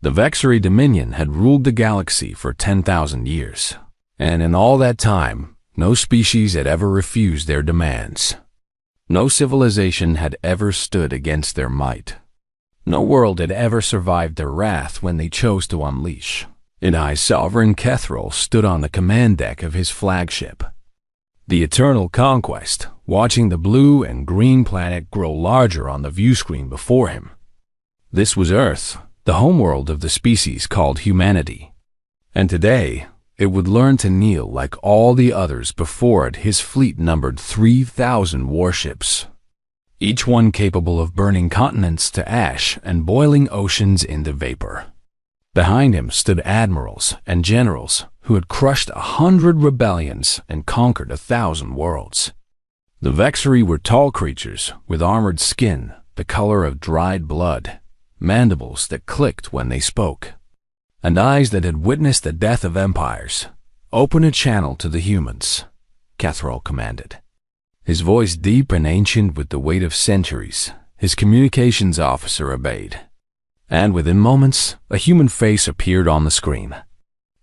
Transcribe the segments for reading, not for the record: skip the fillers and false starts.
The Vexery Dominion had ruled the galaxy for 10,000 years, and in all that time, no species had ever refused their demands. No civilization had ever stood against their might. No world had ever survived their wrath when they chose to unleash. And I, Sovereign Kethril, stood on the command deck of his flagship, the Eternal Conquest, watching the blue and green planet grow larger on the viewscreen before him. This was Earth, the homeworld of the species called humanity. And today, it would learn to kneel like all the others before it. His fleet numbered 3,000 warships, each one capable of burning continents to ash and boiling oceans into vapor. Behind him stood admirals and generals who had crushed 100 rebellions and conquered 1,000 worlds. The Vexery were tall creatures with armored skin the color of dried blood, mandibles that clicked when they spoke, and eyes that had witnessed the death of empires. "Open a channel to the humans," Kethril commanded. His voice deep and ancient with the weight of centuries, his communications officer obeyed. And within moments, a human face appeared on the screen.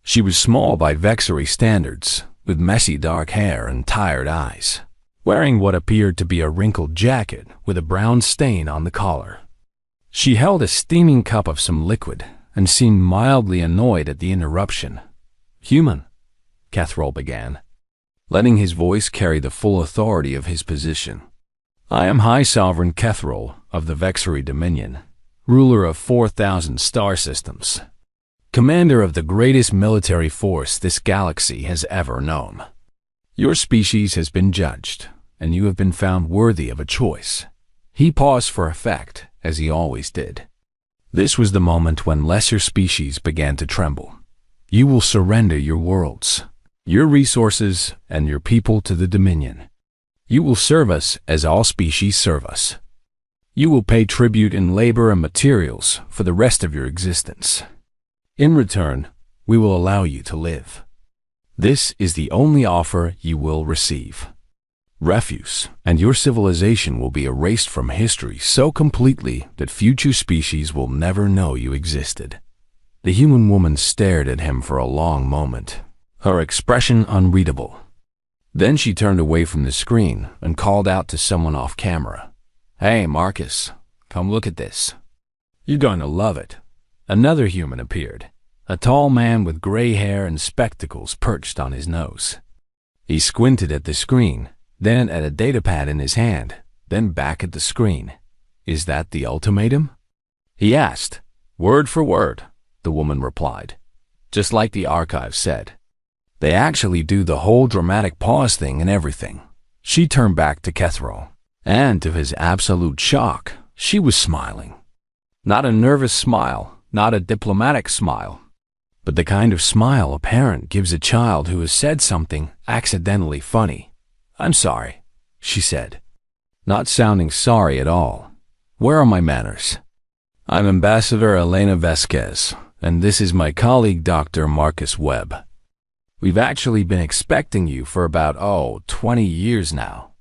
She was small by Vexery standards, with messy dark hair and tired eyes, wearing what appeared to be a wrinkled jacket with a brown stain on the collar. She held a steaming cup of some liquid and seemed mildly annoyed at the interruption. "Human," Kethril began, letting his voice carry the full authority of his position. "I am High Sovereign Kethril of the Vexery Dominion, ruler of 4,000 star systems, commander of the greatest military force this galaxy has ever known. Your species has been judged, and you have been found worthy of a choice." He paused for effect, as he always did. This was the moment when lesser species began to tremble. "You will surrender your worlds, your resources, and your people to the Dominion. You will serve us as all species serve us. You will pay tribute in labor and materials for the rest of your existence. In return, we will allow you to live. This is the only offer you will receive. Refuse, and your civilization will be erased from history so completely that future species will never know you existed." The human woman stared at him for a long moment, her expression unreadable. Then she turned away from the screen and called out to someone off camera. "Hey, Marcus, come look at this. You're going to love it." Another human appeared, a tall man with gray hair and spectacles perched on his nose. He squinted at the screen, then at a datapad in his hand, then back at the screen. "Is that the ultimatum?" he asked. "Word for word," the woman replied. "Just like the archive said. They actually do the whole dramatic pause thing and everything." She turned back to Kethril, and to his absolute shock, she was smiling. Not a nervous smile, not a diplomatic smile, but the kind of smile a parent gives a child who has said something accidentally funny. "I'm sorry," she said, not sounding sorry at all. "Where are my manners? I'm Ambassador Elena Vasquez, and this is my colleague Dr. Marcus Webb. We've actually been expecting you for about, 20 years now."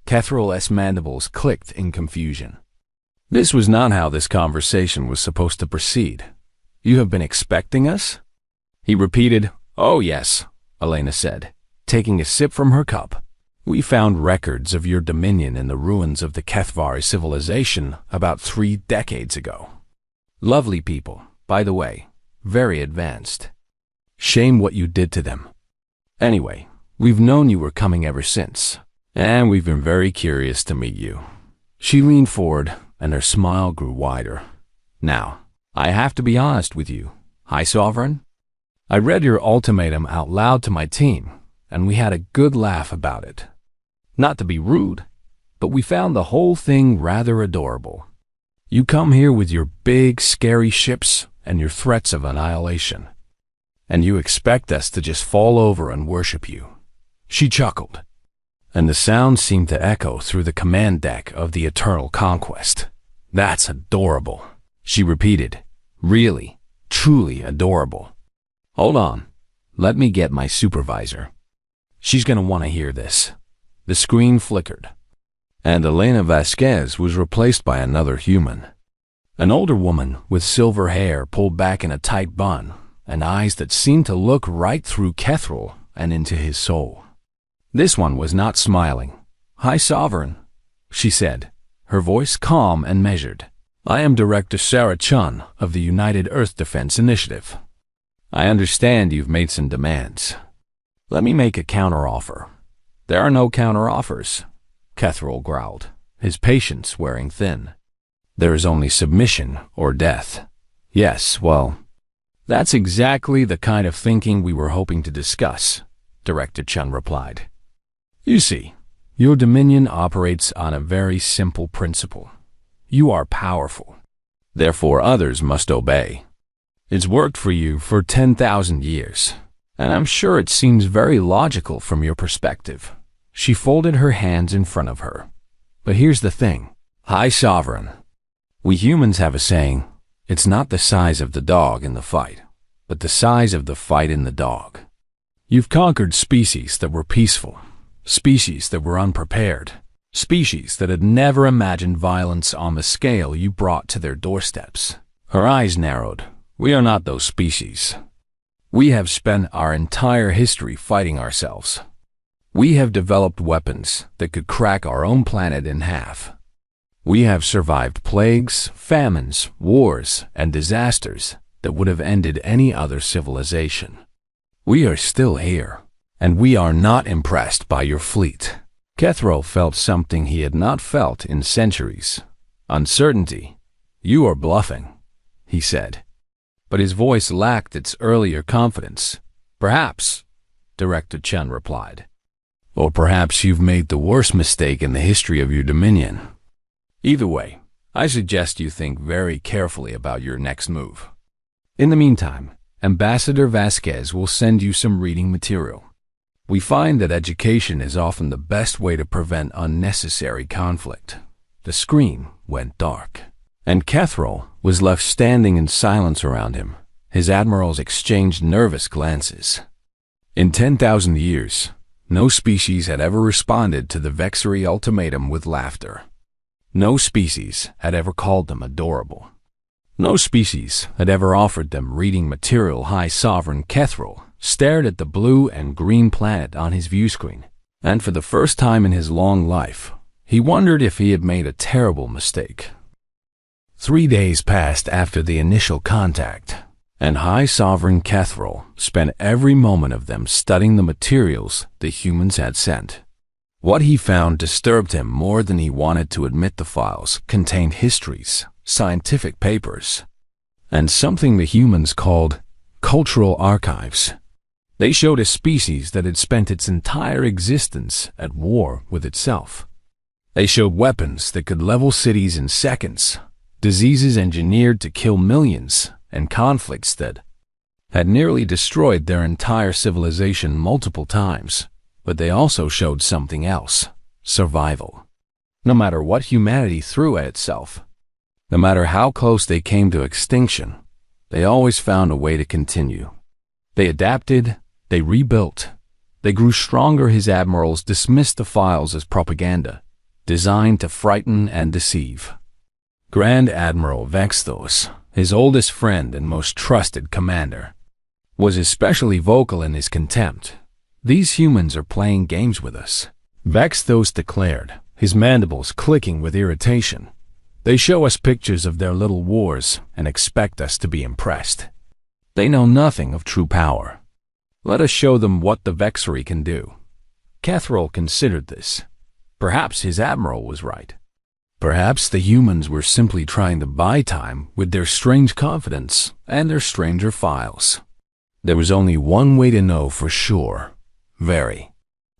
Kethril's mandibles clicked in confusion. This was not how this conversation was supposed to proceed. "You have been expecting us?" He repeated. "Oh yes," Elena said, taking a sip from her cup. "We found records of your dominion in the ruins of the Kethvari civilization about 3 decades ago. Lovely people, by the way, very advanced. Shame what you did to them. Anyway, we've known you were coming ever since, and we've been very curious to meet you." She leaned forward, and her smile grew wider. "Now, I have to be honest with you, High Sovereign. I read your ultimatum out loud to my team, and we had a good laugh about it. Not to be rude, but we found the whole thing rather adorable. You come here with your big, scary ships and your threats of annihilation, and you expect us to just fall over and worship you." She chuckled, and the sound seemed to echo through the command deck of the Eternal Conquest. "That's adorable," she repeated. "Really, truly adorable. Hold on, let me get my supervisor. She's going to want to hear this." The screen flickered, and Elena Vasquez was replaced by another human. An older woman with silver hair pulled back in a tight bun and eyes that seemed to look right through Kethril and into his soul. This one was not smiling. "High Sovereign," she said, her voice calm and measured. "I am Director Sarah Chun of the United Earth Defense Initiative. I understand you've made some demands. Let me make a counteroffer." "There are no counteroffers," Kethril growled, his patience wearing thin. "There is only submission or death." "Yes, well, that's exactly the kind of thinking we were hoping to discuss," Director Chun replied. "You see, your Dominion operates on a very simple principle. You are powerful. Therefore, others must obey. It's worked for you for 10,000 years, and I'm sure it seems very logical from your perspective." She folded her hands in front of her. "But here's the thing, High Sovereign. We humans have a saying, it's not the size of the dog in the fight, but the size of the fight in the dog. You've conquered species that were peaceful, species that were unprepared, species that had never imagined violence on the scale you brought to their doorsteps." Her eyes narrowed. "We are not those species. We have spent our entire history fighting ourselves. We have developed weapons that could crack our own planet in half. We have survived plagues, famines, wars, and disasters that would have ended any other civilization. We are still here, and we are not impressed by your fleet." Kethril felt something he had not felt in centuries. Uncertainty. "You are bluffing," he said. But his voice lacked its earlier confidence. "Perhaps," Director Chun replied. "Or perhaps you've made the worst mistake in the history of your Dominion. Either way, I suggest you think very carefully about your next move. In the meantime, Ambassador Vasquez will send you some reading material. We find that education is often the best way to prevent unnecessary conflict." The screen went dark, and Kethril was left standing in silence around him. His admirals exchanged nervous glances. In 10,000 years, no species had ever responded to the Vexery ultimatum with laughter. No species had ever called them adorable. No species had ever offered them reading material. High Sovereign Kethril stared at the blue and green planet on his viewscreen, and for the first time in his long life, he wondered if he had made a terrible mistake. 3 days passed after the initial contact, and High Sovereign Kethril spent every moment of them studying the materials the humans had sent. What he found disturbed him more than he wanted to admit. The files contained histories, scientific papers, and something the humans called cultural archives. They showed a species that had spent its entire existence at war with itself. They showed weapons that could level cities in seconds, diseases engineered to kill millions, and conflicts that had nearly destroyed their entire civilization multiple times. But they also showed something else: survival. No matter what humanity threw at itself, no matter how close they came to extinction, they always found a way to continue. They adapted, they rebuilt, they grew stronger. His admirals dismissed the files as propaganda, designed to frighten and deceive. Grand Admiral Vexthos, his oldest friend and most trusted commander, was especially vocal in his contempt. "These humans are playing games with us," Vexthos declared, his mandibles clicking with irritation. "They show us pictures of their little wars and expect us to be impressed. They know nothing of true power. Let us show them what the Vexery can do." Kethril considered this. Perhaps his admiral was right. Perhaps the humans were simply trying to buy time with their strange confidence and their stranger files. There was only one way to know for sure. Very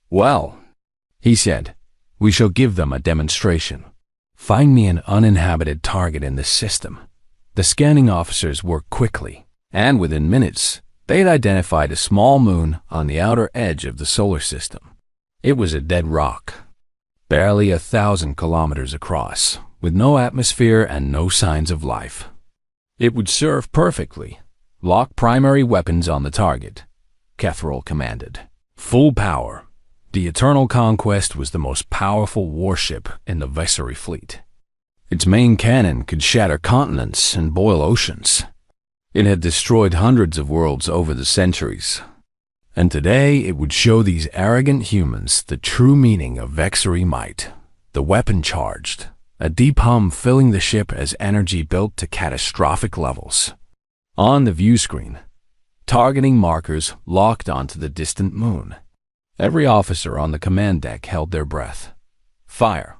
well, he said. "We shall give them a demonstration. Find me an uninhabited target in the system." The scanning officers worked quickly, and within minutes, they had identified a small moon on the outer edge of the solar system. It was a dead rock, barely 1,000 kilometers across, with no atmosphere and no signs of life. "It would serve perfectly. Lock primary weapons on the target," Kethril commanded. "Full power." The Eternal Conquest was the most powerful warship in the Vexery fleet. Its main cannon could shatter continents and boil oceans. It had destroyed hundreds of worlds over the centuries. And today it would show these arrogant humans the true meaning of Vexery might. The weapon charged, a deep hum filling the ship as energy built to catastrophic levels. On the view screen, targeting markers locked onto the distant moon. Every officer on the command deck held their breath. Fire.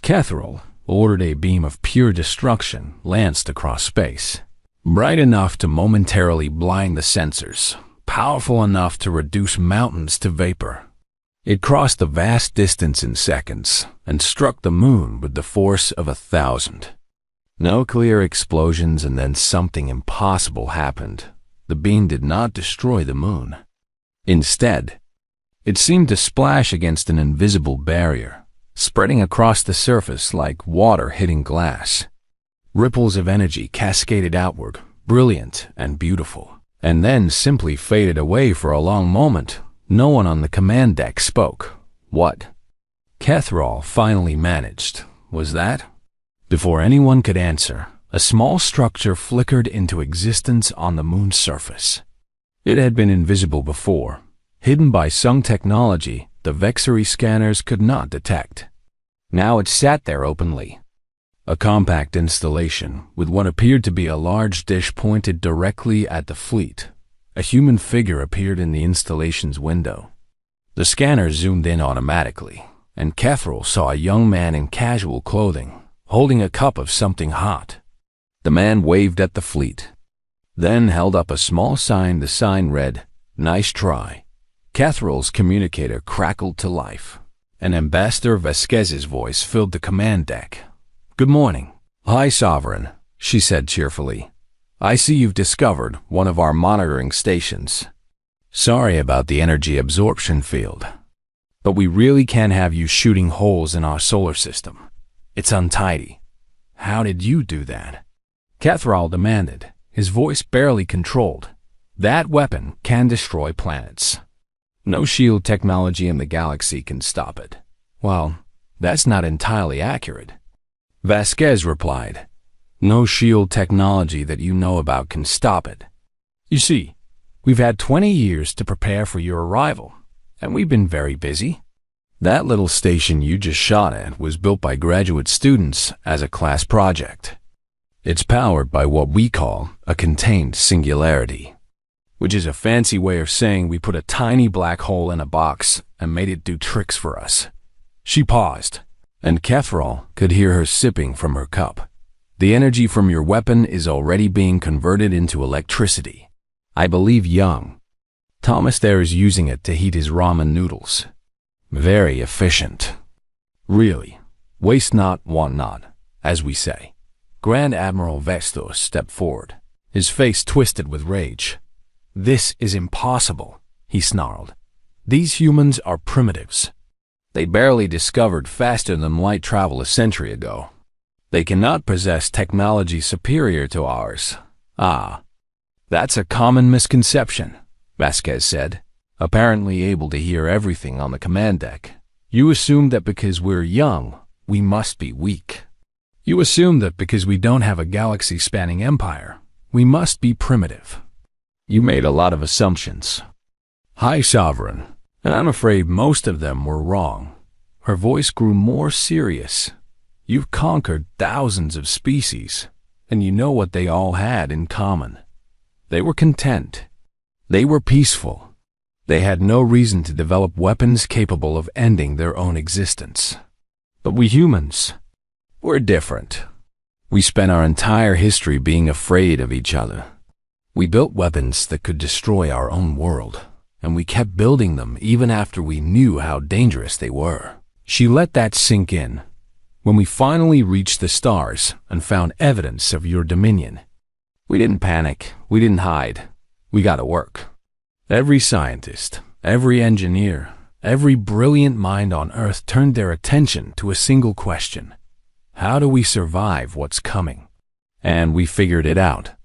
Catherall ordered a beam of pure destruction lanced across space, bright enough to momentarily blind the sensors, powerful enough to reduce mountains to vapor. It crossed the vast distance in seconds and struck the moon with the force of 1,000. Nuclear explosions, and then something impossible happened. The beam did not destroy the moon. Instead, it seemed to splash against an invisible barrier, spreading across the surface like water hitting glass. Ripples of energy cascaded outward, brilliant and beautiful, and then simply faded away for a long moment. No one on the command deck spoke. What Catherall finally managed was that, before anyone could answer, a small structure flickered into existence on the moon's surface. It had been invisible before, hidden by some technology the Vexery scanners could not detect. Now it sat there openly. A compact installation with what appeared to be a large dish pointed directly at the fleet. A human figure appeared in the installation's window. The scanner zoomed in automatically, and Catherall saw a young man in casual clothing, holding a cup of something hot. The man waved at the fleet, then held up a small sign. The sign read, "Nice try." Catherall's communicator crackled to life, and Ambassador Vasquez's voice filled the command deck. "Good morning." "Hi, Sovereign," she said cheerfully. "I see you've discovered one of our monitoring stations. Sorry about the energy absorption field, but we really can't have you shooting holes in our solar system. It's untidy. How did you do that?" Catherall demanded, his voice barely controlled. "That weapon can destroy planets. No shield technology in the galaxy can stop it." "Well, that's not entirely accurate," Vasquez replied. "No shield technology that you know about can stop it. You see, we've had 20 years to prepare for your arrival, and we've been very busy. That little station you just shot at was built by graduate students as a class project. It's powered by what we call a contained singularity, which is a fancy way of saying we put a tiny black hole in a box and made it do tricks for us." She paused, and Catherall could hear her sipping from her cup. "The energy from your weapon is already being converted into electricity. I believe young Thomas there is using it to heat his ramen noodles. Very efficient. Really, waste not, want not, as we say." Grand Admiral Vestos stepped forward, his face twisted with rage. "This is impossible," he snarled. "These humans are primitives. They barely discovered faster than light travel a century ago. They cannot possess technology superior to ours." "Ah, that's a common misconception," Vasquez said, apparently able to hear everything on the command deck. "You assume that because we're young, we must be weak. You assume that because we don't have a galaxy-spanning empire, we must be primitive. You made a lot of assumptions." "Hi, Sovereign, and I'm afraid most of them were wrong." Her voice grew more serious. "You've conquered thousands of species, and you know what they all had in common. They were content. They were peaceful. They had no reason to develop weapons capable of ending their own existence. But we humans, we're different. We spent our entire history being afraid of each other. We built weapons that could destroy our own world, and we kept building them even after we knew how dangerous they were." She let that sink in. "When we finally reached the stars and found evidence of your dominion, we didn't panic, we didn't hide, we got to work. Every scientist, every engineer, every brilliant mind on Earth turned their attention to a single question. How do we survive what's coming? And we figured it out."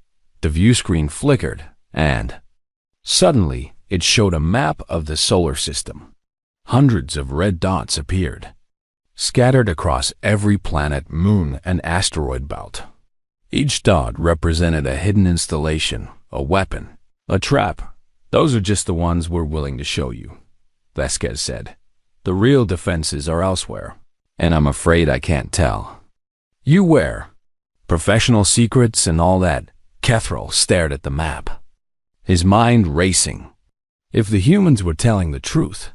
The view screen flickered, and suddenly it showed a map of the solar system. Hundreds of red dots appeared. scattered across every planet, moon, and asteroid belt. Each dot represented a hidden installation, a weapon, a trap. Those are just the ones we're willing to show you, Vasquez said. The real defenses are elsewhere, and I'm afraid I can't tell. You where? Professional secrets and all that. Kethral stared at the map, his mind racing. If the humans were telling the truth,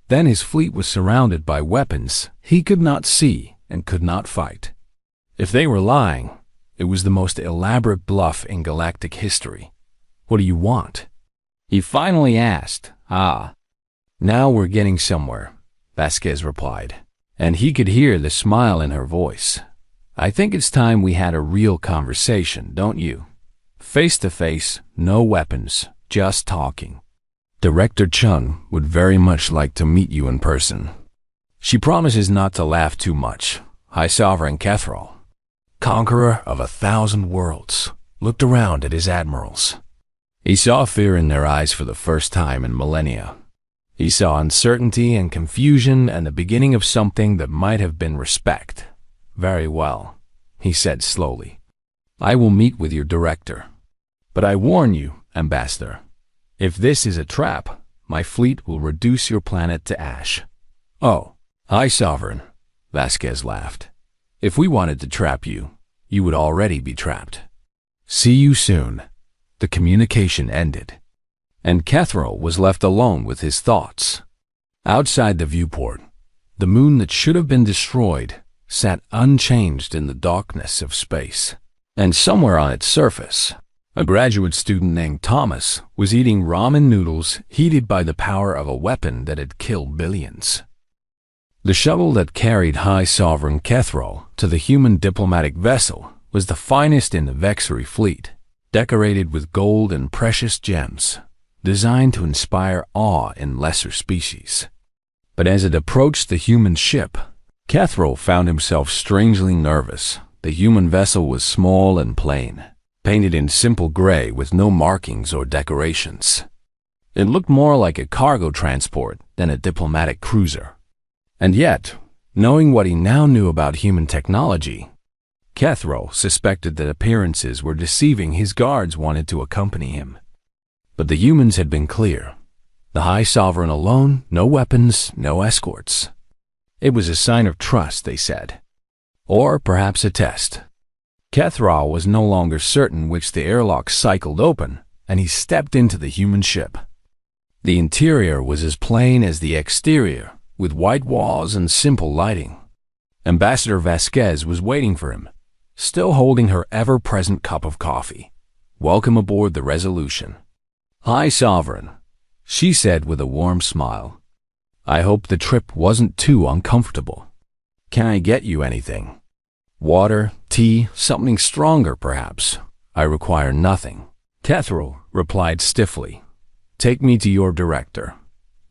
then his fleet was surrounded by weapons he could not see and could not fight. If they were lying, it was the most elaborate bluff in galactic history. What do you want? He finally asked. Now we're getting somewhere, Vasquez replied, and he could hear the smile in her voice. I think it's time we had a real conversation, don't you? Face to face, no weapons, just talking. Director Chun would very much like to meet you in person. She promises not to laugh too much. High Sovereign Kethral, conqueror of 1,000 worlds, looked around at his admirals. He saw fear in their eyes for the first time in millennia. He saw uncertainty and confusion and the beginning of something that might have been respect. Very well, he said slowly. I will meet with your director. But I warn you, Ambassador, if this is a trap, my fleet will reduce your planet to ash. Oh, High Sovereign, Vasquez laughed. If we wanted to trap you, you would already be trapped. See you soon. The communication ended, and Kethral was left alone with his thoughts. Outside the viewport, the moon that should have been destroyed sat unchanged in the darkness of space. And somewhere on its surface, a graduate student named Thomas was eating ramen noodles heated by the power of a weapon that had killed billions. The shuttle that carried High Sovereign Kethral to the human diplomatic vessel was the finest in the Vexery fleet, decorated with gold and precious gems, designed to inspire awe in lesser species. But as it approached the human ship, Kethral found himself strangely nervous. The human vessel was small and plain, painted in simple gray with no markings or decorations. It looked more like a cargo transport than a diplomatic cruiser. And yet, knowing what he now knew about human technology, Kethral suspected that appearances were deceiving. His guards wanted to accompany him. But the humans had been clear. The High Sovereign alone, no weapons, no escorts. It was a sign of trust, they said. Or perhaps a test. Kethral was no longer certain which the airlock cycled open, and he stepped into the human ship. The interior was as plain as the exterior, with white walls and simple lighting. Ambassador Vasquez was waiting for him, still holding her ever-present cup of coffee. Welcome aboard the Resolution. High Sovereign, she said with a warm smile. I hope the trip wasn't too uncomfortable. Can I get you anything? Water, tea, something stronger perhaps. I require nothing. Kethral replied stiffly. Take me to your director.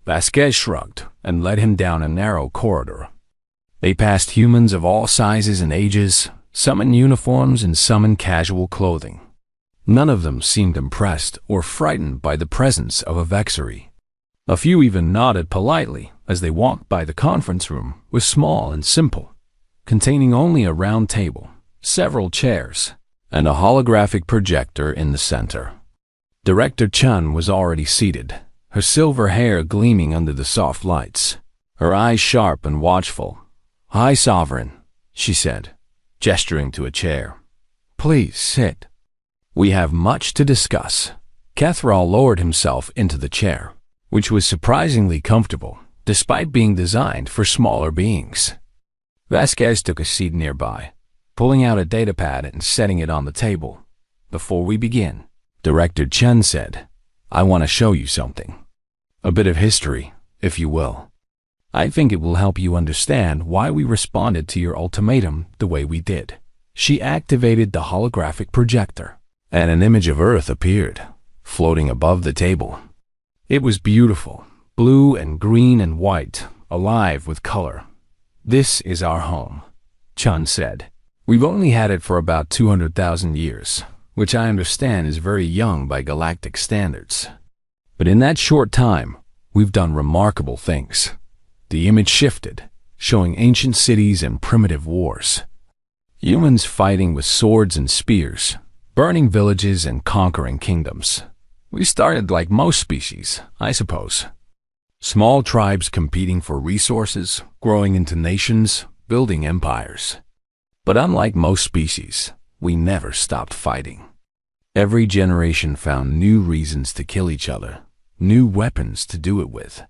Vasquez shrugged and led him down a narrow corridor. They passed humans of all sizes and ages, some in uniforms and some in casual clothing. None of them seemed impressed or frightened by the presence of a Vexery. A few even nodded politely as they walked by. The conference room was small and simple, containing only a round table, several chairs, and a holographic projector in the center. Director Chun was already seated, her silver hair gleaming under the soft lights, her eyes sharp and watchful. High Sovereign, she said, gesturing to a chair. Please sit. We have much to discuss. Kethral lowered himself into the chair, which was surprisingly comfortable, despite being designed for smaller beings. Vasquez took a seat nearby, pulling out a datapad and setting it on the table. Before we begin, Director Chen said, I want to show you something. A bit of history, if you will. I think it will help you understand why we responded to your ultimatum the way we did. She activated the holographic projector, and an image of Earth appeared, floating above the table. It was beautiful, blue and green and white, alive with color. This is our home, Chun said. We've only had it for about 200,000 years, which I understand is very young by galactic standards. But in that short time, we've done remarkable things. The image shifted, showing ancient cities and primitive wars. Humans fighting with swords and spears, burning villages and conquering kingdoms. We started like most species, I suppose. Small tribes competing for resources, growing into nations, building empires. But unlike most species, we never stopped fighting. Every generation found new reasons to kill each other, new weapons to do it with,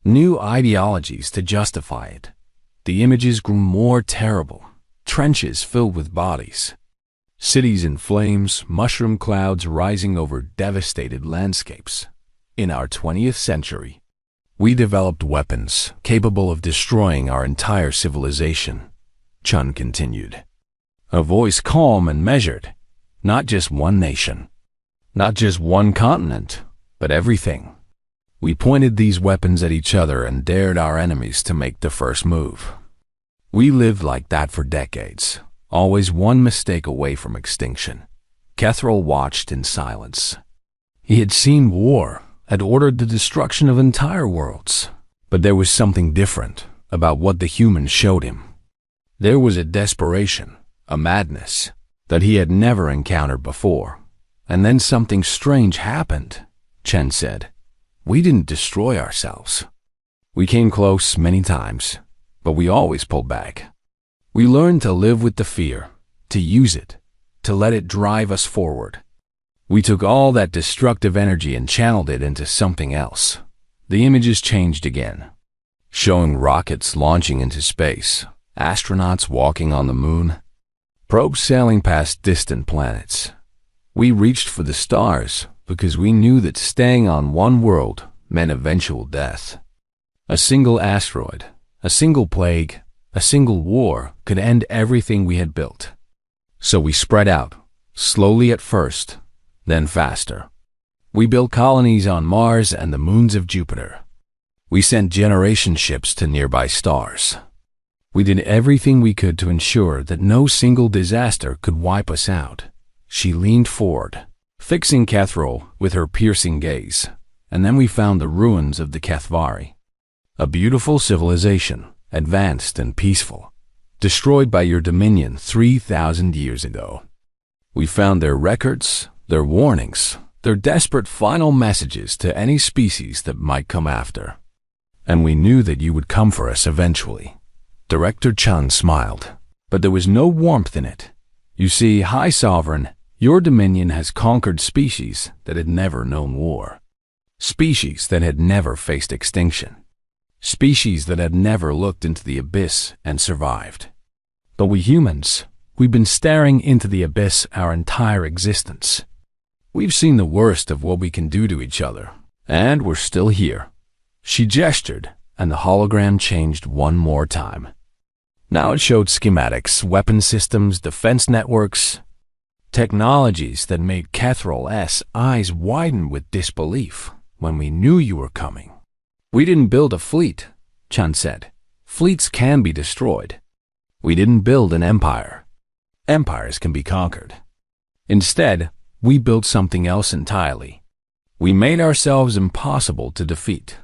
new ideologies to justify it. The images grew more terrible, trenches filled with bodies, cities in flames, mushroom clouds rising over devastated landscapes. In our 20th century, we developed weapons capable of destroying our entire civilization, Chun continued. A voice calm and measured. Not just one nation, not just one continent, but everything. We pointed these weapons at each other and dared our enemies to make the first move. We lived like that for decades, always one mistake away from extinction. Kethril watched in silence. He had seen war, had ordered the destruction of entire worlds. But there was something different about what the humans showed him. There was a desperation, a madness, that he had never encountered before. And then something strange happened, Chen said. We didn't destroy ourselves. We came close many times, but we always pulled back. We learned to live with the fear, to use it, to let it drive us forward. We took all that destructive energy and channeled it into something else. The images changed again, showing rockets launching into space, astronauts walking on the moon, probes sailing past distant planets. We reached for the stars because we knew that staying on one world meant eventual death. A single asteroid, a single plague, a single war could end everything we had built. So we spread out, slowly at first, then faster. We built colonies on Mars and the moons of Jupiter. We sent generation ships to nearby stars. We did everything we could to ensure that no single disaster could wipe us out. She leaned forward, fixing Kethril with her piercing gaze, and then we found the ruins of the Kethvari. A beautiful civilization, advanced and peaceful, destroyed by your dominion 3,000 years ago. We found their records, their warnings, their desperate final messages to any species that might come after. And we knew that you would come for us eventually. Director Chun smiled, but there was no warmth in it. You see, High Sovereign, your dominion has conquered species that had never known war. Species that had never faced extinction. Species that had never looked into the abyss and survived. But we humans, we've been staring into the abyss our entire existence. We've seen the worst of what we can do to each other, and we're still here. She gestured, and the hologram changed one more time. Now it showed schematics, weapon systems, defense networks, technologies that made Kethril's eyes widen with disbelief when we knew you were coming. We didn't build a fleet, Chun said. Fleets can be destroyed. We didn't build an empire. Empires can be conquered. Instead, we built something else entirely. We made ourselves impossible to defeat.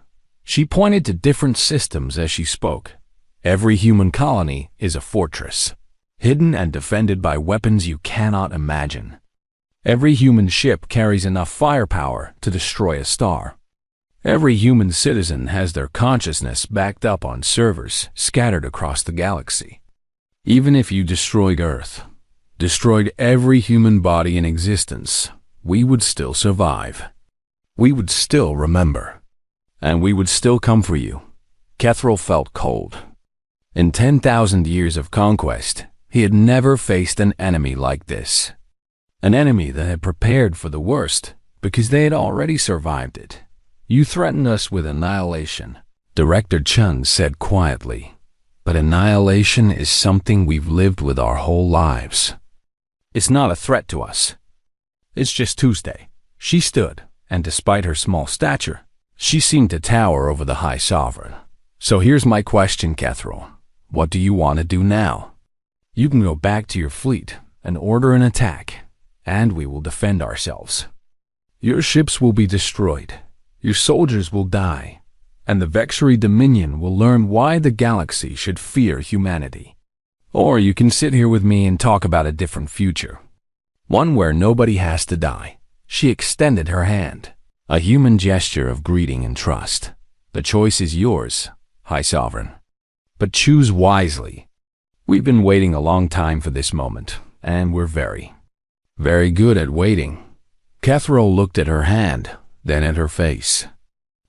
She pointed to different systems as she spoke. Every human colony is a fortress, hidden and defended by weapons you cannot imagine. Every human ship carries enough firepower to destroy a star. Every human citizen has their consciousness backed up on servers scattered across the galaxy. Even if you destroyed Earth, destroyed every human body in existence, we would still survive. We would still remember. And we would still come for you. Kethril felt cold. In 10,000 years of conquest, he had never faced an enemy like this. An enemy that had prepared for the worst because they had already survived it. You threatened us with annihilation, Director Chun said quietly. But annihilation is something we've lived with our whole lives. It's not a threat to us. It's just Tuesday. She stood, and despite her small stature, she seemed to tower over the High Sovereign. So here's my question, Kethril. What do you want to do now? You can go back to your fleet and order an attack, and we will defend ourselves. Your ships will be destroyed. Your soldiers will die. and the Vexury Dominion will learn why the galaxy should fear humanity. Or you can sit here with me and talk about a different future. One where nobody has to die. She extended her hand, a human gesture of greeting and trust. The choice is yours, High Sovereign. But choose wisely. We've been waiting a long time for this moment, and we're very, very good at waiting. Kethril looked at her hand, then at her face.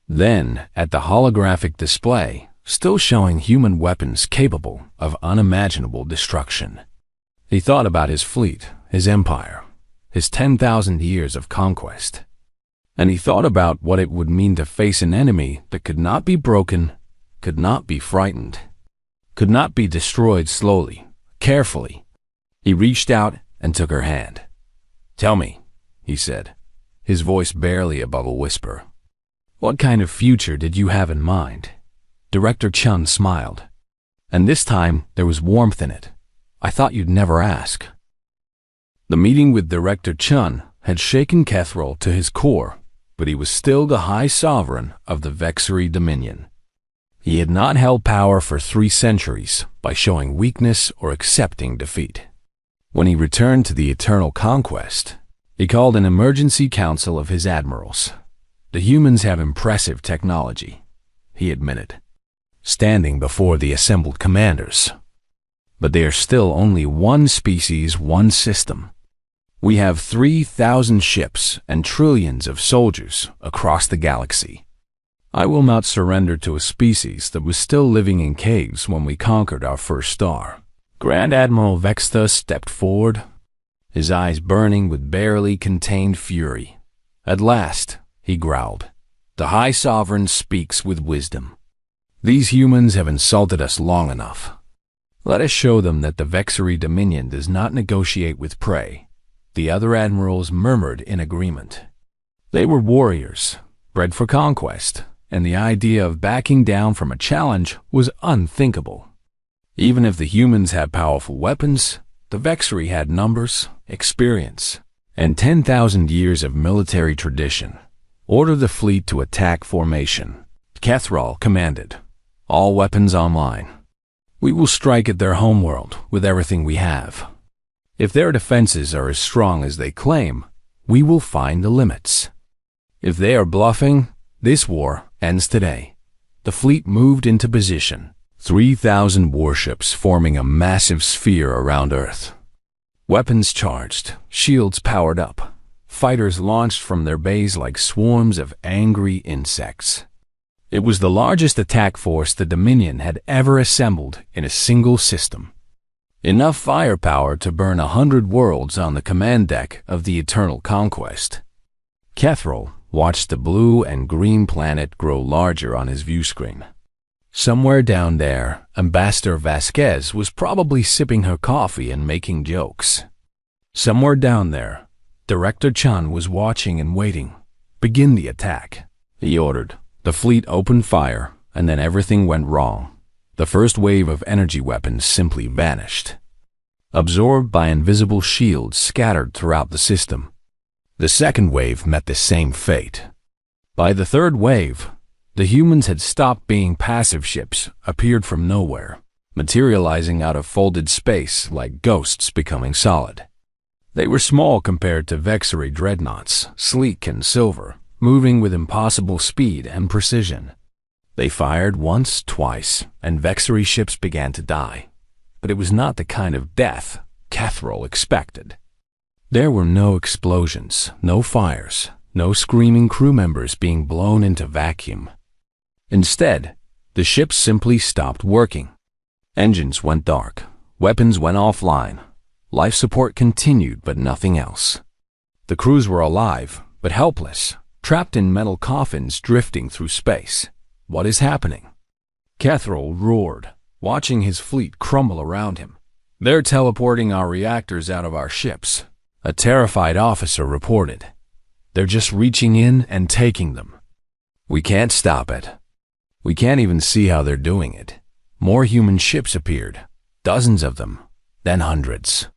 Then at the holographic display, still showing human weapons capable of unimaginable destruction. He thought about his fleet, his empire, his 10,000 years of conquest. And he thought about what it would mean to face an enemy that could not be broken, could not be frightened, could not be destroyed slowly, carefully. He reached out and took her hand. "Tell me," he said, his voice barely above a whisper. "What kind of future did you have in mind?" Director Chun smiled. And this time there was warmth in it. "I thought you'd never ask." The meeting with Director Chun had shaken Kethril to his core, but he was still the High Sovereign of the Vexury Dominion. He had not held power for 3 centuries by showing weakness or accepting defeat. When he returned to the Eternal Conquest, he called an emergency council of his admirals. "The humans have impressive technology," he admitted, standing before the assembled commanders. "But they are still only one species, one system. We have 3,000 ships and trillions of soldiers across the galaxy. I will not surrender to a species that was still living in caves when we conquered our first star." Grand Admiral Vexta stepped forward, his eyes burning with barely contained fury. At last, he growled, "The High Sovereign speaks with wisdom. These humans have insulted us long enough. Let us show them that the Vexury Dominion does not negotiate with prey." The other admirals murmured in agreement. They were warriors, bred for conquest, and the idea of backing down from a challenge was unthinkable. Even if the humans had powerful weapons, the Vexury had numbers, experience, and 10,000 years of military tradition. "Order the fleet to attack formation," Kethril commanded. "All weapons online. We will strike at their homeworld with everything we have. If their defenses are as strong as they claim, we will find the limits. If they are bluffing, this war ends today." The fleet moved into position, 3,000 warships forming a massive sphere around Earth. Weapons charged, shields powered up, fighters launched from their bays like swarms of angry insects. It was the largest attack force the Dominion had ever assembled in a single system. Enough firepower to burn 100 worlds on the command deck of the Eternal Conquest. Kethril watched the blue and green planet grow larger on his view screen. Somewhere down there, Ambassador Vasquez was probably sipping her coffee and making jokes. Somewhere down there, Director Chun was watching and waiting. "Begin the attack," he ordered. The fleet opened fire, and then everything went wrong. The first wave of energy weapons simply vanished, absorbed by invisible shields scattered throughout the system. The second wave met the same fate. By the third wave, the humans had stopped being passive ships, appeared from nowhere, materializing out of folded space like ghosts becoming solid. They were small compared to Vexury dreadnoughts, sleek and silver, moving with impossible speed and precision. They fired once, twice, and Vexury ships began to die. But it was not the kind of death Kethril expected. There were no explosions, no fires, no screaming crew members being blown into vacuum. Instead, the ships simply stopped working. Engines went dark, weapons went offline, life support continued but nothing else. The crews were alive, but helpless, trapped in metal coffins drifting through space. "What is happening?" Kethril roared, watching his fleet crumble around him. "They're teleporting our reactors out of our ships," a terrified officer reported. "They're just reaching in and taking them. We can't stop it. We can't even see how they're doing it." More human ships appeared, dozens of them, then hundreds.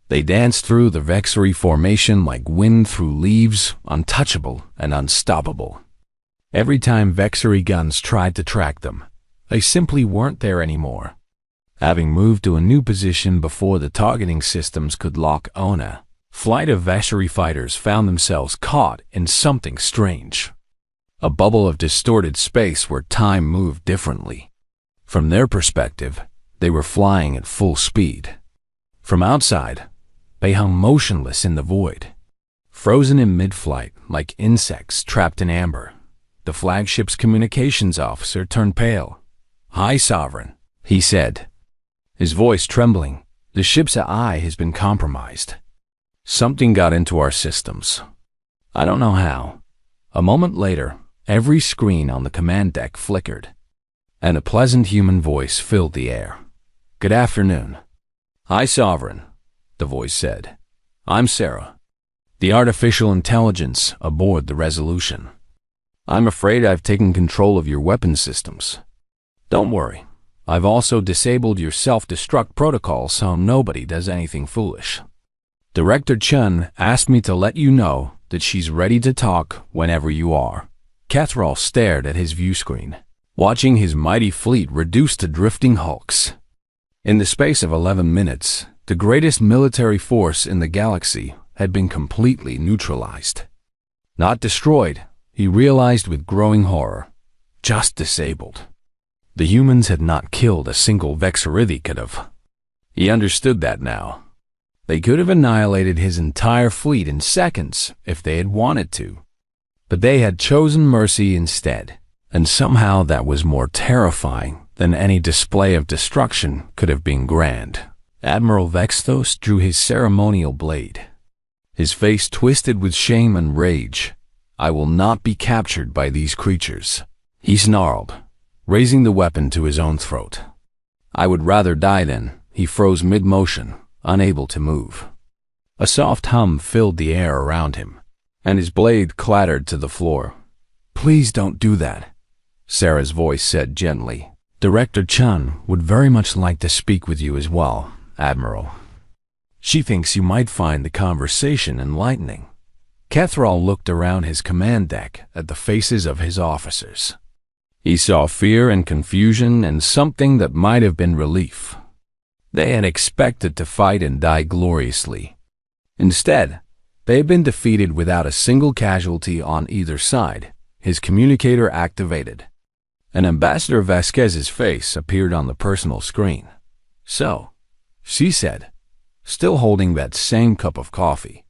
They danced through the Vexury formation like wind through leaves, untouchable and unstoppable. Every time Vexery guns tried to track them, they simply weren't there anymore. Having moved to a new position before the targeting systems could lock on, a flight of Vexery fighters found themselves caught in something strange. A bubble of distorted space where time moved differently. From their perspective, they were flying at full speed. From outside, they hung motionless in the void, frozen in mid-flight like insects trapped in amber. The flagship's communications officer turned pale. "Hi, Sovereign," he said, his voice trembling. "The ship's eye has been compromised. Something got into our systems. I don't know how." A moment later, every screen on the command deck flickered, and a pleasant human voice filled the air. "Good afternoon." "Hi, Sovereign," the voice said. "I'm Sarah, the artificial intelligence aboard the Resolution. I'm afraid I've taken control of your weapon systems. Don't worry, I've also disabled your self-destruct protocol so nobody does anything foolish. Director Chun asked me to let you know that she's ready to talk whenever you are." Catherall stared at his view screen, watching his mighty fleet reduced to drifting hulks. In the space of 11 minutes, the greatest military force in the galaxy had been completely neutralized. Not destroyed, he realized with growing horror, just disabled. The humans had not killed a single Vexeridicative. He understood that now. They could have annihilated his entire fleet in seconds if they had wanted to. But they had chosen mercy instead, and somehow that was more terrifying than any display of destruction could have been grand. Admiral Vexthos drew his ceremonial blade. His face twisted with shame and rage. "I will not be captured by these creatures," he snarled, raising the weapon to his own throat. "I would rather die then." He froze mid-motion, unable to move. A soft hum filled the air around him, and his blade clattered to the floor. "Please don't do that," Sarah's voice said gently. "Director Chun would very much like to speak with you as well, Admiral. She thinks you might find the conversation enlightening." Catherall looked around his command deck at the faces of his officers. He saw fear and confusion and something that might have been relief. They had expected to fight and die gloriously. Instead, they had been defeated without a single casualty on either side. His communicator activated, and Ambassador Vasquez's face appeared on the personal screen. "So," she said, still holding that same cup of coffee,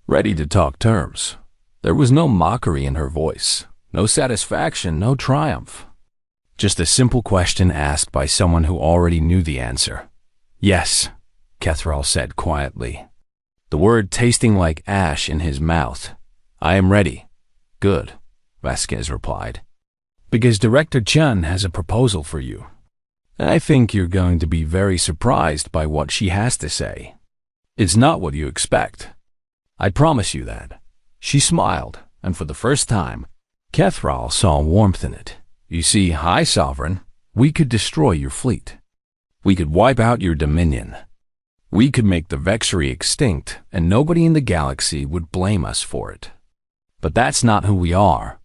ready to talk terms. There was no mockery in her voice, no satisfaction, no triumph. Just a simple question asked by someone who already knew the answer. "Yes," Catherall said quietly, the word tasting like ash in his mouth. "I am ready." "Good," Vasquez replied, "because Director Chun has a proposal for you. I think you're going to be very surprised by what she has to say. It's not what you expect. I promise you that." She smiled, and for the first time, Catherall saw warmth in it. "You see, High Sovereign, we could destroy your fleet. We could wipe out your dominion. We could make the Vexery extinct, and nobody in the galaxy would blame us for it. But that's not who we are.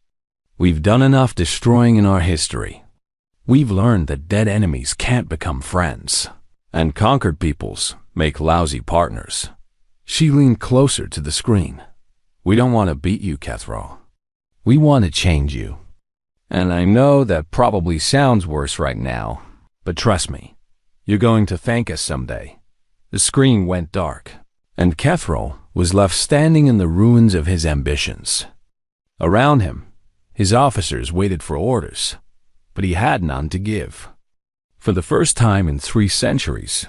We've done enough destroying in our history. We've learned that dead enemies can't become friends, and conquered peoples make lousy partners." She leaned closer to the screen. "We don't want to beat you, Catherall. We want to change you. And I know that probably sounds worse right now, but trust me, you're going to thank us someday." The screen went dark, and Catherall was left standing in the ruins of his ambitions. Around him, his officers waited for orders, but he had none to give. For the first time in 3 centuries,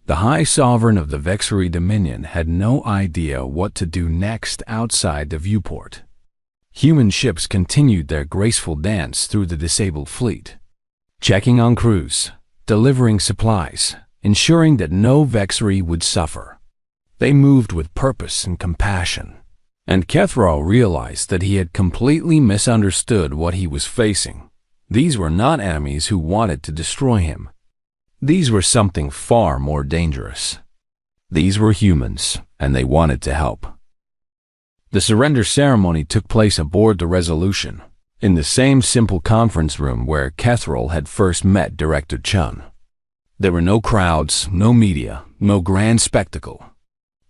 the High Sovereign of the Vexery Dominion had no idea what to do next outside the viewport. Human ships continued their graceful dance through the disabled fleet, checking on crews, delivering supplies, ensuring that no Vexery would suffer. They moved with purpose and compassion, and Catherall realized that he had completely misunderstood what he was facing. These were not enemies who wanted to destroy him. These were something far more dangerous. These were humans, and they wanted to help. The surrender ceremony took place aboard the Resolution. in the same simple conference room where Kethril had first met Director Chun. There were no crowds, no media, no grand spectacle.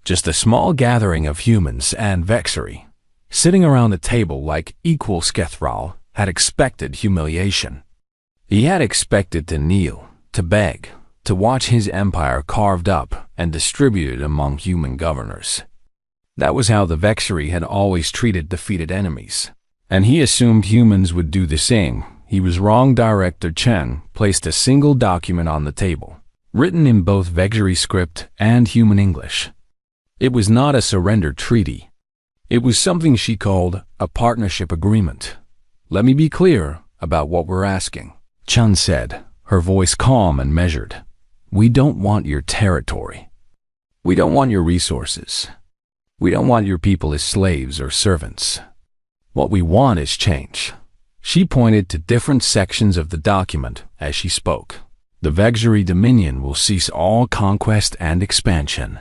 Just a small gathering of humans and Vexery, sitting around the table like equals. Kethril had expected humiliation. He had expected to kneel, to beg, to watch his empire carved up and distributed among human governors. That was how the Vexery had always treated defeated enemies, and he assumed humans would do the same. He was wrong. Director Chen placed a single document on the table, written in both Vexery script and human English. It was not a surrender treaty. It was something she called a partnership agreement. "Let me be clear about what we're asking," Chun said, her voice calm and measured. "We don't want your territory. We don't want your resources. We don't want your people as slaves or servants. What we want is change." She pointed to different sections of the document as she spoke. "The Vexery Dominion will cease all conquest and expansion.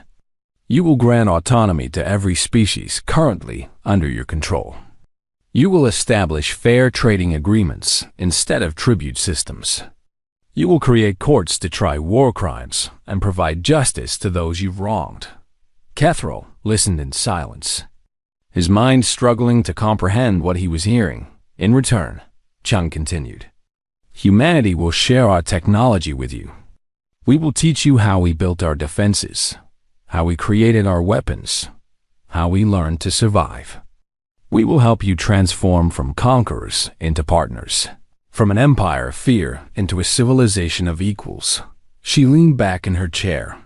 You will grant autonomy to every species currently under your control. You will establish fair trading agreements instead of tribute systems. You will create courts to try war crimes and provide justice to those you've wronged." Kethril listened in silence, his mind struggling to comprehend what he was hearing. "In return," Chun continued, "humanity will share our technology with you. We will teach you how we built our defenses, how we created our weapons, how we learned to survive. We will help you transform from conquerors into partners, from an empire of fear into a civilization of equals." She leaned back in her chair.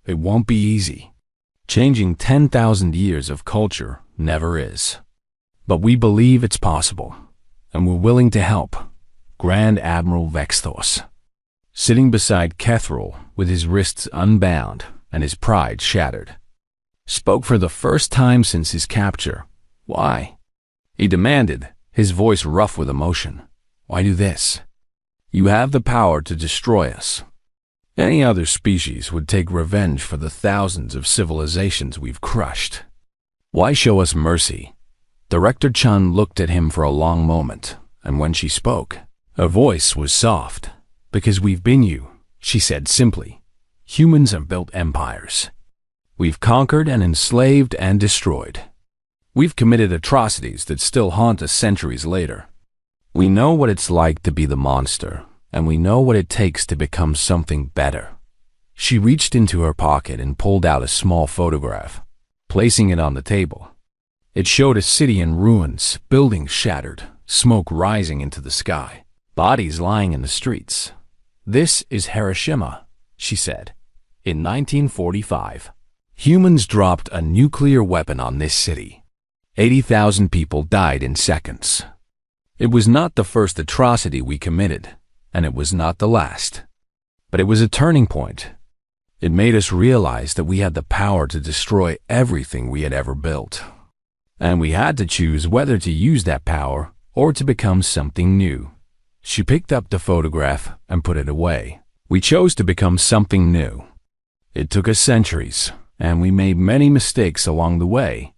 "It won't be easy. Changing 10,000 years of culture never is. But we believe it's possible, and we're willing to help." Grand Admiral Vexthos, sitting beside Kethril with his wrists unbound and his pride shattered, spoke for the first time since his capture. "Why?" he demanded, his voice rough with emotion. "Why do this? You have the power to destroy us. Any other species would take revenge for the thousands of civilizations we've crushed. Why show us mercy?" Director Chun looked at him for a long moment, and when she spoke, her voice was soft. "Because we've been you," she said simply. "Humans have built empires. We've conquered and enslaved and destroyed. We've committed atrocities that still haunt us centuries later. We know what it's like to be the monster, and we know what it takes to become something better." She reached into her pocket and pulled out a small photograph, placing it on the table. It showed a city in ruins, buildings shattered, smoke rising into the sky, bodies lying in the streets. "This is Hiroshima," she said. "In 1945, humans dropped a nuclear weapon on this city. 80,000 people died in seconds. It was not the first atrocity we committed, and it was not the last. But it was a turning point. It made us realize that we had the power to destroy everything we had ever built. And we had to choose whether to use that power or to become something new." She picked up the photograph and put it away. "We chose to become something new. It took us centuries, and we made many mistakes along the way.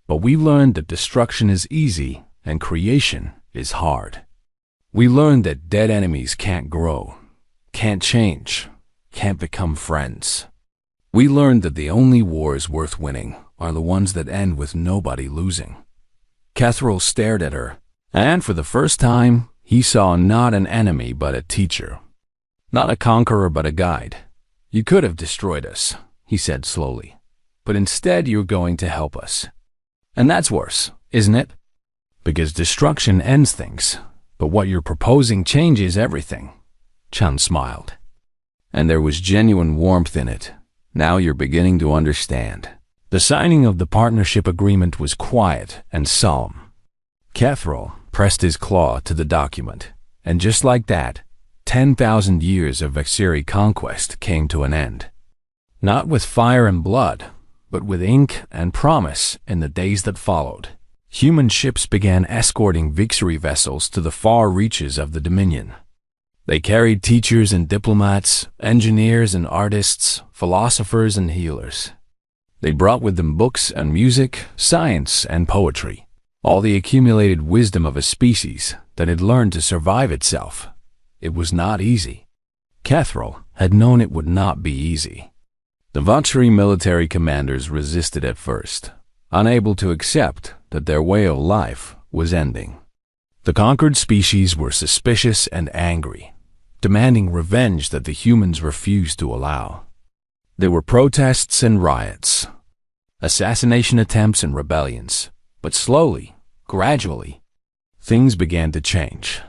But we learned that destruction is easy and creation is hard. We learned that dead enemies can't grow, can't change, can't become friends. We learned that the only wars worth winning are the ones that end with nobody losing." Kethril stared at her, and for the first time, he saw not an enemy but a teacher. Not a conqueror but a guide. "You could have destroyed us," he said slowly, "but instead you're going to help us. And that's worse, isn't it? Because destruction ends things, but what you're proposing changes everything." Chun smiled, and there was genuine warmth in it. "Now you're beginning to understand." The signing of the partnership agreement was quiet and solemn. Kethril pressed his claw to the document, and just like that, 10,000 years of Vexery conquest came to an end. Not with fire and blood, but with ink and promise in the days that followed. Human ships began escorting Vexery vessels to the far reaches of the Dominion. They carried teachers and diplomats, engineers and artists, philosophers and healers. They brought with them books and music, science and poetry, all the accumulated wisdom of a species that it learned to survive itself. It was not easy. Kethral had known it would not be easy. The Vatri military commanders resisted at first, unable to accept that their way of life was ending. The conquered species were suspicious and angry, demanding revenge that the humans refused to allow. There were protests and riots, assassination attempts and rebellions, but slowly, gradually, things began to change.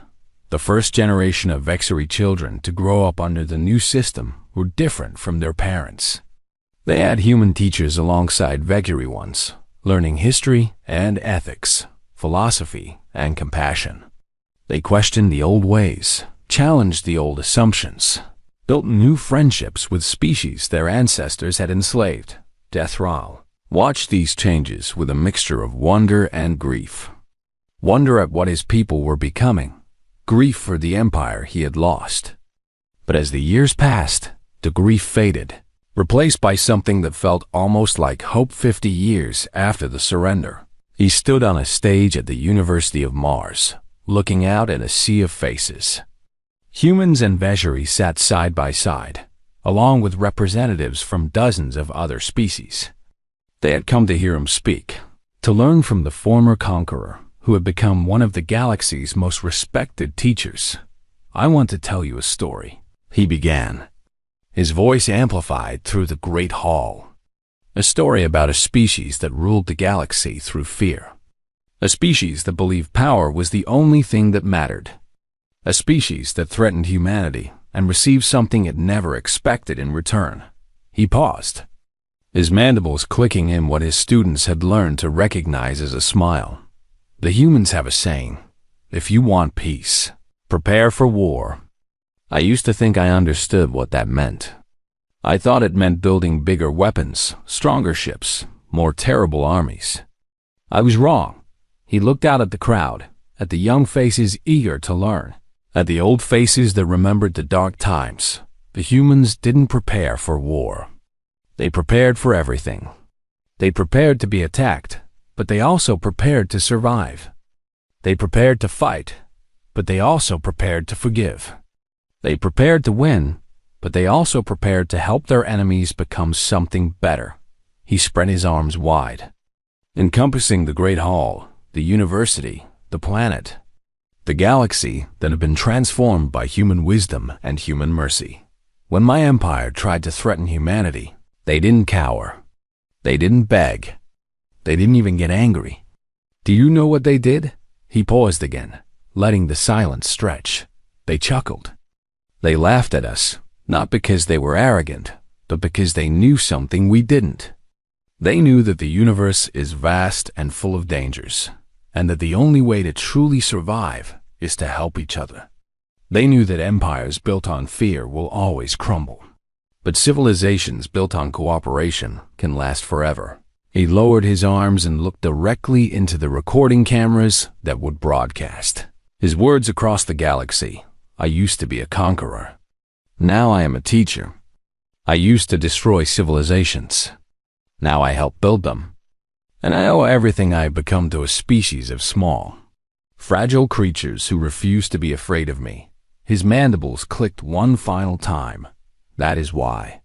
The first generation of Vexari children to grow up under the new system were different from their parents. They had human teachers alongside Vexari ones, learning history and ethics, philosophy and compassion. They questioned the old ways, challenged the old assumptions, built new friendships with species their ancestors had enslaved. Dethral watched these changes with a mixture of wonder and grief. Wonder at what his people were becoming, grief for the empire he had lost. But as the years passed, the grief faded, replaced by something that felt almost like hope 50 years after the surrender. He stood on a stage at the University of Mars, looking out at a sea of faces. Humans and Vexari sat side by side, along with representatives from dozens of other species. They had come to hear him speak, to learn from the former conqueror, who had become one of the galaxy's most respected teachers. "I want to tell you a story," he began, his voice amplified through the Great Hall. A story about a species that ruled the galaxy through fear. A species that believed power was the only thing that mattered. A species that threatened humanity and received something it never expected in return. He paused, his mandibles clicking in what his students had learned to recognize as a smile. The humans have a saying, "If you want peace, prepare for war." I used to think I understood what that meant. I thought it meant building bigger weapons, stronger ships, more terrible armies. I was wrong. He looked out at the crowd, at the young faces eager to learn, at the old faces that remembered the dark times. The humans didn't prepare for war. They prepared for everything. They prepared to be attacked, but they also prepared to survive. They prepared to fight, but they also prepared to forgive. They prepared to win, but they also prepared to help their enemies become something better. He spread his arms wide, encompassing the Great Hall, the university, the planet, the galaxy that had been transformed by human wisdom and human mercy. When my empire tried to threaten humanity, they didn't cower. They didn't beg. They didn't even get angry. Do you know what they did? He paused again, letting the silence stretch. They chuckled. They laughed at us, not because they were arrogant, but because they knew something we didn't. They knew that the universe is vast and full of dangers, and that the only way to truly survive is to help each other. They knew that empires built on fear will always crumble, but civilizations built on cooperation can last forever. He lowered his arms and looked directly into the recording cameras that would broadcast. His words across the galaxy. I used to be a conqueror. Now I am a teacher. I used to destroy civilizations. Now I help build them. And I owe everything I have become to a species of small, fragile creatures who refuse to be afraid of me. His mandibles clicked one final time. That is why.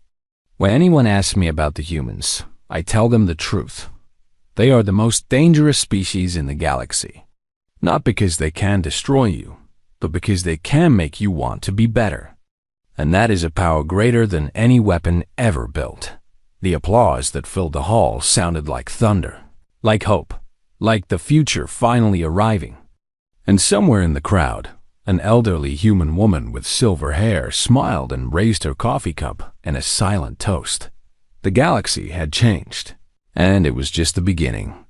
When anyone asks me about the humans, I tell them the truth. They are the most dangerous species in the galaxy. Not because they can destroy you, but because they can make you want to be better. And that is a power greater than any weapon ever built. The applause that filled the hall sounded like thunder, like hope, like the future finally arriving. And somewhere in the crowd, an elderly human woman with silver hair smiled and raised her coffee cup in a silent toast. The galaxy had changed, and it was just the beginning.